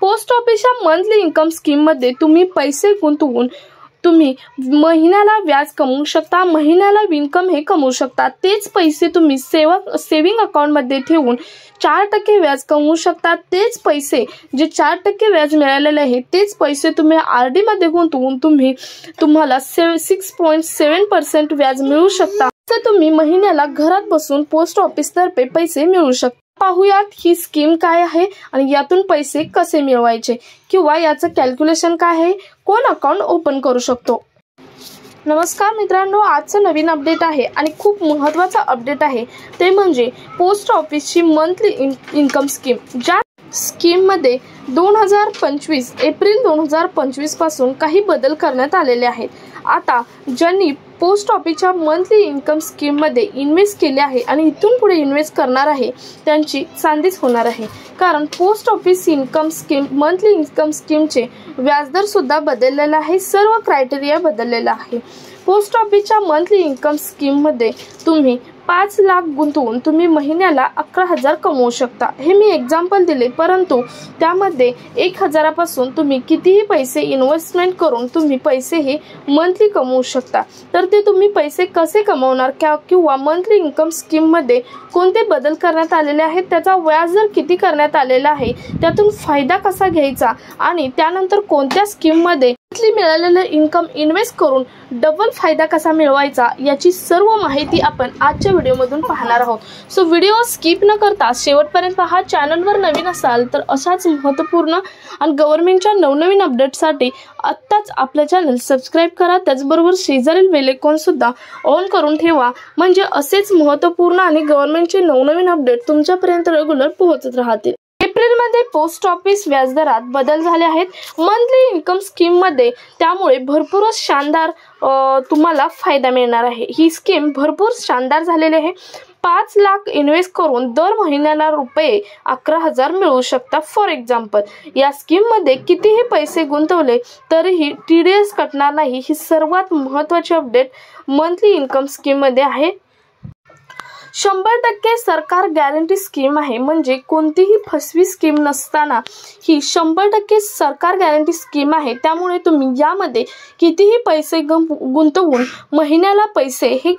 Post ऑफिसच्या monthly income scheme मध्ये तुम्ही पैसे गुंतवून तुम्ही महिन्याला व्याज कमवू शकता, महिन्याला इन्कम हे कमवू शकता। तेच पैसे तुम्ही सेविंग अकाउंट मध्ये ठेवून 4% व्याज कमवू शकता। तेच पैसे जे 4% व्याज मिळालेले आहे तेच पैसे तुम्ही आरडी मध्ये गुंतवून तुम्हाला 6.7% व्याज मिळू शकता। तर तुम्ही महिन्याला घरात बसून पोस्ट ऑफिस तर्फे पैसे मिळवू शकता। पाहूयात ही स्कीम काय आहे आणि यातून पैसे कसे मिळवायचे किंवा याचं कॅल्क्युलेशन काय आहे, कोण अकाउंट ओपन करू शकतो। नमस्कार मित्रांनो, आजचं नवीन अपडेट आहे आणि खूप महत्त्वाचा अपडेट आहे, ते म्हणजे पोस्ट ऑफिसची मंथली इन्कम स्कीम। ज्या स्कीम मध्ये 2025 एप्रिल 2025 पासून काही बदल करण्यात आलेले आहेत। आता ज्यांनी पोस्ट ऑफिसच्या मंथली इन्कम स्कीम मध्ये इन्व्हेस्ट केले आहे आणि इथून पुढे इन्व्हेस्ट करणार आहे त्यांची चांदीच होणार आहे, कारण post office income scheme monthly income स्कीमचे व्याजदर सुद्धा बदललेला आहे, सर्व क्रायटेरिया बदललेला आहे। पोस्ट ऑफिसच्या मंथली इन्कम स्कीम मध्ये तुम्ही 5 लाख गुंतवून तुम्ही महिन्याला 11,000 कमवू शकता। हे मी एक्झाम्पल दिले, परंतु त्यामध्ये 1,000 पासून तुम्ही कितीही पैसे इन्व्हेस्टमेंट करून तुम्ही पैसे हे मंथली कमवू शकता। तर ते तुम्ही पैसे कसे कमवणार किंवा मंथली इन्कम स्कीम मध्ये कोणते बदल करण्यात आलेले आहेत, त्याचा व्याजदर किती करण्यात आलेला आहे, त्यातून फायदा कसा घ्यायचा आणि त्यानंतर कोणत्या स्कीम मध्ये मंथली मिळालेले इन्कम इन्व्हेस्ट करून डबल फायदा कसा मिळवायचा याची सर्व माहिती आपण आजच्या व्हिडिओमधून पाहणार आहोत। सो व्हिडिओ स्किप न करता शेवटपर्यंत पहा। चॅनलवर नवीन असाल तर अशाच महत्त्वपूर्ण आणि गव्हर्नमेंटच्या नवनवीन अपडेट्ससाठी आत्ताच आपले चॅनल सबस्क्राइब करा, त्याचबरोबर शेजारील बेल आयकॉन सुद्धा ऑन करून ठेवा, म्हणजे असेच महत्त्वपूर्ण आणि गव्हर्नमेंटचे नवनवीन अपडेट तुमच्यापर्यंत रेग्युलर पोहोचत राहतील। एप्रिलमध्ये पोस्ट ऑफिस व्याजदरात बदल झाले आहेत मंथली इन्कम स्कीम मध्ये, त्यामुळे भरपूर शानदार तुम्हाला फायदा मिळणार आहे। ही स्कीम भरपूर शानदार झालेली आहे। 5 लाख इन्व्हेस्ट करून दर महिन्याला रुपये 11,000 मिळवू शकता। फॉर एक्झाम्पल, या स्कीम मध्ये कितीही पैसे गुंतवले तरीही TDS कटणार नाही। ही सर्वात महत्त्वाची अपडेट मंथली इन्कम स्कीम मध्ये आहे। 100% सरकार गॅरंटी स्कीम आहे, म्हणजे कोणतीही फसवी स्कीम नसताना ही 100% सरकार गॅरंटी स्कीम आहे। त्यामुळे तुम्ही यामध्ये कितीही पैसे गुंतवून महिन्याला पैसे हे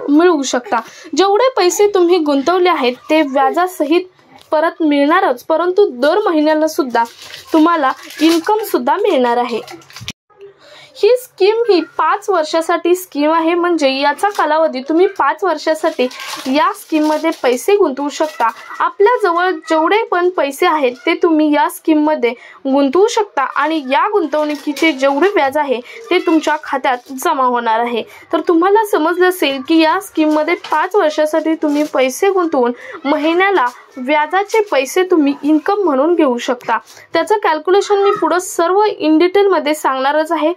मिळवू शकता। जेवढे पैसे तुम्ही गुंतवले आहेत ते व्याजासहित परत मिळणारच, परंतु दर महिन्याला सुद्धा तुम्हाला इन्कम सुद्धा मिळणार आहे। ही स्कीम ही 5 वर्षासाठी स्कीम आहे, म्हणजे याचा कालावधी तुम्ही 5 वर्षासाठी या स्कीम मध्ये पैसे गुंतवू शकता। आपल्या जवळ जेवढे पण पैसे आहेत ते तुम्ही या स्कीम मध्ये गुंतवू शकता आणि या गुंतवणुकीचे जेवढे व्याज आहे ते तुमच्या खात्यात जमा होणार आहे। तर तुम्हाला समजलं असेल की या स्कीम मध्ये 5 वर्षासाठी तुम्ही पैसे गुंतवून महिन्याला व्याजाचे पैसे तुम्ही इन्कम म्हणून घेऊ शकता। त्याचं कॅल्क्युलेशन मी पुढे सर्व इन डिटेल मध्ये सांगणारच आहे।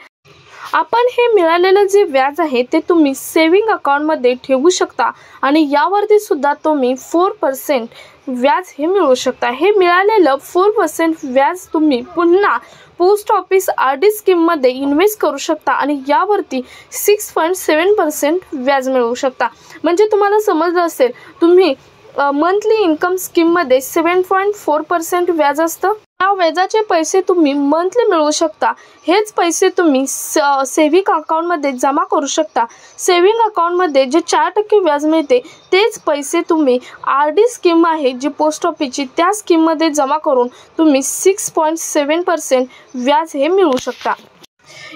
आपण हे मिळालेलं जे व्याज आहे ते तुम्ही सेविंग अकाउंट मध्ये ठेवू शकता आणि यावरती सुद्धा तुम्ही 4% व्याज हे मिळवू शकता। हे मिळालेलं 4% व्याज तुम्ही पुन्हा पोस्ट ऑफिस आरडी स्कीम मध्ये इन्व्हेस्ट करू शकता आणि यावरती 6.7% व्याज मिळवू शकता। म्हणजे तुम्हाला समजलं असेल, तुम्ही मंथली इन्कम स्कीम मध्ये 7.4% व्याज असतं। या व्याजाचे पैसे तुम्ही मंथली मिळवू शकता। हेच पैसे तुम्ही सेविंग अकाउंट मध्ये जमा करू शकता। सेविंग अकाउंट मध्ये जे 4% व्याज मिळते तेच पैसे तुम्ही आरडी स्कीम आहे जी पोस्ट ऑफिसची, त्या स्कीम मध्ये जमा करून तुम्ही 6.7% व्याज हे मिळवू शकता।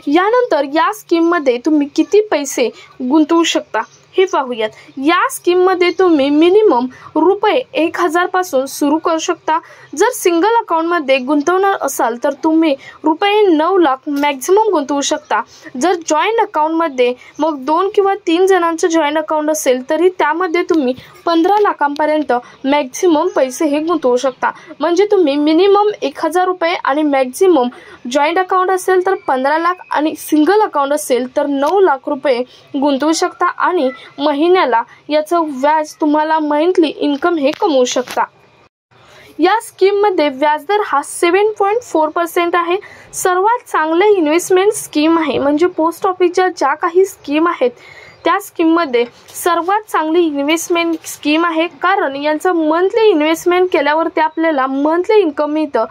यानंतर या स्कीम मध्ये तुम्ही किती पैसे गुंतवू शकता हे पाहूयात। या स्कीम मध्ये तुम्ही मिनिमम रुपये 1,000 पासून सुरू करू शकता। जर सिंगल अकाउंट मध्ये गुंतवणार असाल तर तुम्ही रुपये 9 लाख मॅक्झिमम गुंतवू शकता। जर जॉईंट अकाउंट मध्ये मग 2 किंवा 3 जणांचं जॉईंट अकाउंट असेल तरी त्यामध्ये तुम्ही 15 लाखांपर्यंत मॅक्झिमम पैसे हे गुंतवू शकता। म्हणजे तुम्ही मिनिमम 1,000 रुपये आणि मॅक्झिमम जॉईंट अकाउंट असेल तर 15 लाख आणि सिंगल अकाउंट असेल तर 9 लाख रुपये गुंतवू शकता आणि महिन्याला याचं व्याज तुम्हाला मंथली इन्कम हे कमवू शकता। या स्कीम मध्ये व्याजदर हा 7.4% आहे। सर्वात चांगले इन्व्हेस्टमेंट स्कीम आहे, म्हणजे पोस्ट ऑफिसच्या ज्या काही स्कीम आहेत त्या स्कीम मध्ये सर्वात चांगली इन्व्हेस्टमेंट स्कीम आहे, कारण यांचं मंथली इन्व्हेस्टमेंट केल्यावर ते आपल्याला मंथली इन्कम मिळतं।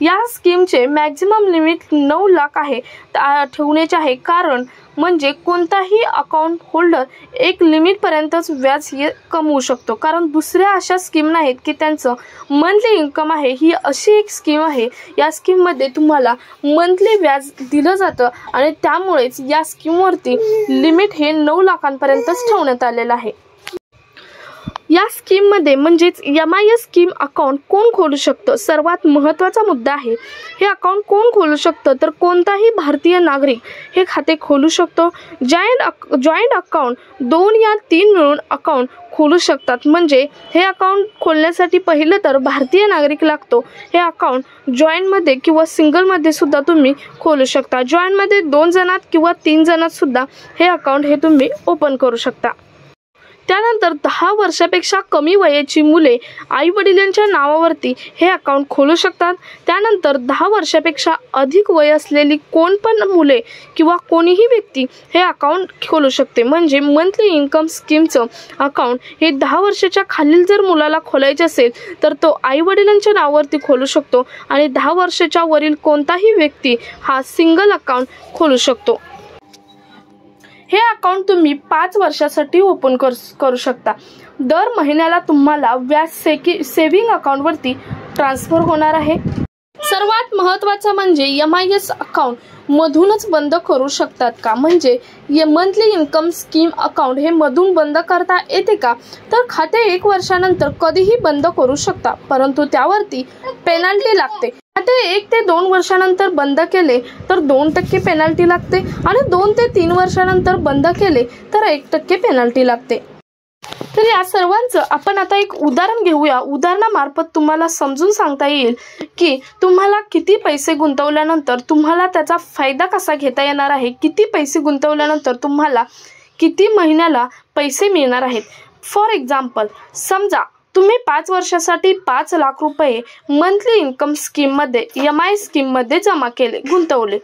या स्कीमचे मॅक्झिमम लिमिट 9 लाख आहे ठेवण्याचे आहे, कारण म्हणजे कोणताही अकाउंट होल्डर एक लिमिटपर्यंतच व्याज हे कमवू शकतो, कारण दुसऱ्या अशा स्कीम नाहीत की त्यांचं मंथली इन्कम आहे। ही अशी एक स्कीम आहे, या स्कीममध्ये तुम्हाला मंथली व्याज दिलं जातं आणि त्यामुळेच या स्कीमवरती लिमिट हे 9 लाखांपर्यंतच ठेवण्यात आलेलं आहे। या स्कीममध्ये म्हणजेच MIS स्कीम अकाउंट कोण खोलू शकतं, सर्वात महत्त्वाचा मुद्दा आहे। हे अकाउंट कोण खोलू शकतं, तर कोणताही भारतीय नागरिक हे खाते खोलू शकतो। जॉईंट अकाउंट 2 या 3 मिळून अकाउंट खोलू शकतात। म्हणजे हे अकाउंट खोलण्यासाठी पहिलं तर भारतीय नागरिक लागतो। हे अकाउंट जॉईंटमध्ये किंवा सिंगलमध्ये सुद्धा तुम्ही खोलू शकता। जॉईंटमध्ये 2 जणात किंवा 3 जणात सुद्धा हे अकाउंट हे तुम्ही ओपन करू शकता। त्यानंतर 10 वर्षापेक्षा कमी वयाची मुले आई वडिलांच्या नावावरती हे अकाउंट खोलू शकतात। त्यानंतर 10 वर्षापेक्षा अधिक वय असलेली कोण पण मुले किंवा कोणीही व्यक्ती हे अकाउंट खोलू शकते। म्हणजे मंथली इन्कम स्कीमचं अकाउंट हे 10 वर्षाच्या खालील जर मुलाला खोलायचे असेल तर तो आई वडिलांच्या नावावरती खोलू शकतो आणि 10 वर्षाच्या वरील कोणताही व्यक्ती हा सिंगल अकाउंट खोलू शकतो। हे अकाउंट तुम्ही 5 वर्षासाठी ओपन करू शकता। दर महिन्याला तुम्हाला व्याज सेव्हिंग अकाउंटवरती ट्रान्सफर होणार आहे। सर्वात महत्त्वाचं म्हणजे MIS अकाउंट मधूनच बंद करू शकतात का, म्हणजे मंथली इन्कम स्कीम अकाउंट हे मधून बंद करता येते का, तर खाते 1 वर्षानंतर कधीही बंद करू शकता, परंतु त्यावरती पेनल्टी लागते। खाते 1 ते 2 वर्षानंतर बंद केले तर 2% पेनल्टी लागते आणि 2 ते 3 वर्षानंतर बंद केले तर 1% पेनल्टी लागते। तर या सर्वांचं आपण आता एक उदाहरण घेऊया। उदाहरणामार्फत तुम्हाला समजून सांगता येईल की तुम्हाला किती पैसे गुंतवल्यानंतर तुम्हाला त्याचा फायदा कसा घेता येणार आहे, किती पैसे गुंतवल्यानंतर तुम्हाला किती महिन्याला पैसे मिळणार आहेत। फॉर एक्झाम्पल, समजा तुम्ही 5 वर्षासाठी 5 लाख रुपये मंथली इन्कम स्कीममध्ये MIS स्कीममध्ये जमा केले, गुंतवले,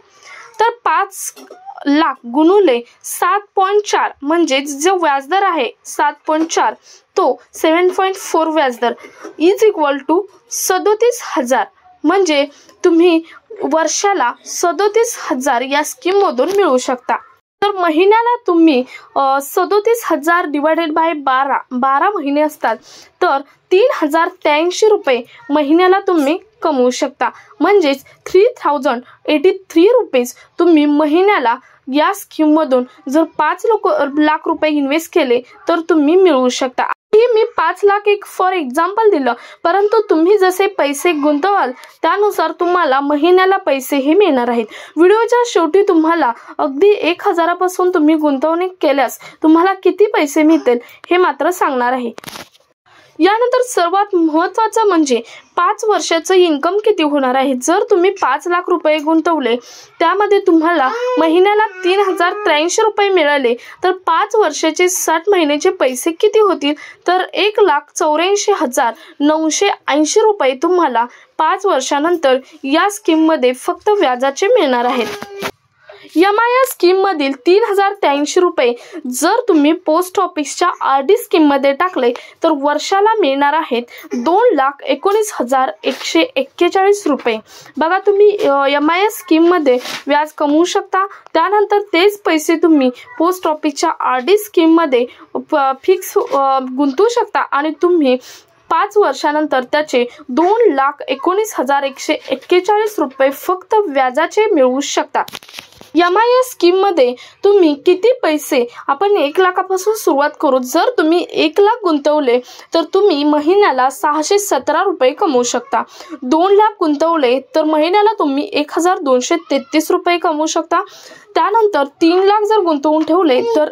तर 5 लाख गुणुले 7.4 म्हणजे जो व्याजदर आहे 7.4 तो 7.4 व्याजदर इज इक्वल टू 37,000, म्हणजे तुम्ही वर्षाला 37,000 या स्कीममधून मिळवू शकता। तर महिन्याला तुम्ही 37,000 डिवायडेड बाय 12 महिने असतात तर 3,083 रुपये महिन्याला तुम्ही कमवू शकता। म्हणजेच 3,083 रुपीज तुम्ही महिन्याला या स्कीममधून जर 5 लाख रुपये इन्व्हेस्ट केले तर तुम्ही मिळवू शकता। मी 5 लाख एक फॉर एक्झाम्पल दिलं, परंतु तुम्ही जसे पैसे गुंतवाल त्यानुसार तुम्हाला महिन्याला पैसे हे मिळणार आहेत। व्हिडिओच्या शेवटी तुम्हाला अगदी 1,000 पासून तुम्ही गुंतवणूक केल्यास तुम्हाला किती पैसे मिळतील हे मात्र सांगणार आहे। यानंतर सर्वात महत्त्वाचं म्हणजे 5 वर्षाचं इन्कम किती होणार आहे। जर तुम्ही 5 लाख रुपये गुंतवले त्यामध्ये तुम्हाला महिन्याला 3,083 रुपये मिळाले तर 5 वर्षाचे 60 महिन्याचे पैसे किती होतील, तर 1,84,980 रुपये तुम्हाला 5 वर्षानंतर या स्कीममध्ये फक्त व्याजाचे मिळणार आहेत। MIS स्कीममधील 3,083 रुपये जर तुम्ही पोस्ट ऑफिसच्या RD स्कीममध्ये टाकले तर वर्षाला मिळणार आहेत 2,19,141 रुपये। बघा, तुम्ही MIS स्कीममध्ये व्याज कमवू शकता, त्यानंतर तेच पैसे तुम्ही पोस्ट ऑफिसच्या RD स्कीममध्ये फिक्स गुंतवू शकता आणि तुम्ही 5 वर्षानंतर त्याचे 2,19,141 रुपये फक्त व्याजाचे मिळवू शकता। MIS स्कीममध्ये तुम्ही किती पैसे, आपण 1 लाखापासून सुरुवात करू। जर तुम्ही 1 लाख गुंतवले तर तुम्ही महिन्याला 617 रुपये कमवू शकता। 2 लाख गुंतवले तर महिन्याला तुम्ही 1,233 रुपये कमवू शकता। त्यानंतर 3 लाख जर गुंतवून ठेवले तर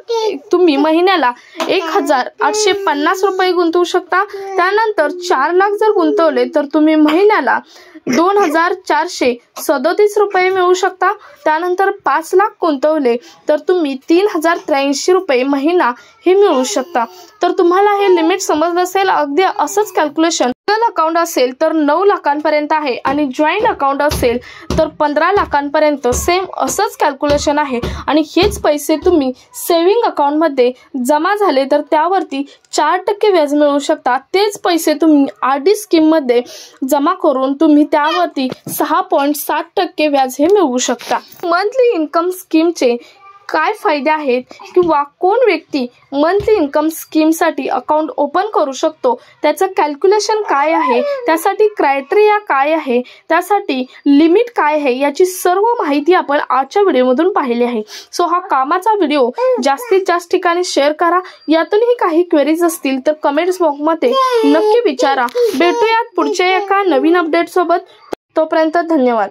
तुम्ही महिन्याला 1,850 रुपये गुंतवू शकता। त्यानंतर 4 लाख जर गुंतवले तर तुम्ही महिन्याला 2,437 रुपये मिळवू शकता। त्यानंतर 5 लाख गुंतवले तर तुम्ही 3,083 रुपये महिना हे मिळवू शकता। तर तुम्हाला हे लिमिट समजलं असेल, अगदी असंच कॅल्क्युलेशन सिंगल अकाउंट असेल तर 9 लाखांपर्यंत आहे आणि जॉईंट अकाउंट असेल तर 15 लाखांपर्यंत सेम असंच कॅल्क्युलेशन आहे। आणि हेच पैसे तुम्ही सेव्हिंग अकाउंटमध्ये जमा झाले तर त्यावरती 4% व्याज मिळू शकता। तेच पैसे तुम्ही RD स्कीममध्ये जमा करून तुम्ही त्यावरती 6.7% व्याज हे मिळवू शकता। मंथली इन्कम स्कीमचे काय फायदे आहेत किंवा कोण व्यक्ती मंथली इन्कम स्कीमसाठी अकाउंट ओपन करू शकतो, त्याचं कॅल्क्युलेशन काय आहे, त्यासाठी क्रायटेरिया काय आहे, त्यासाठी लिमिट काय आहे, याची सर्व माहिती आपण आजच्या व्हिडिओमधून पाहिली आहे। सो हा कामाचा व्हिडिओ जास्तीत जास्त ठिकाणी शेअर करा। यातूनही काही क्वेरीज असतील तर कमेंट्स बॉक्समध्ये नक्की विचारा। भेटूयात पुढच्या एका नवीन अपडेट सोबत। तोपर्यंत धन्यवाद।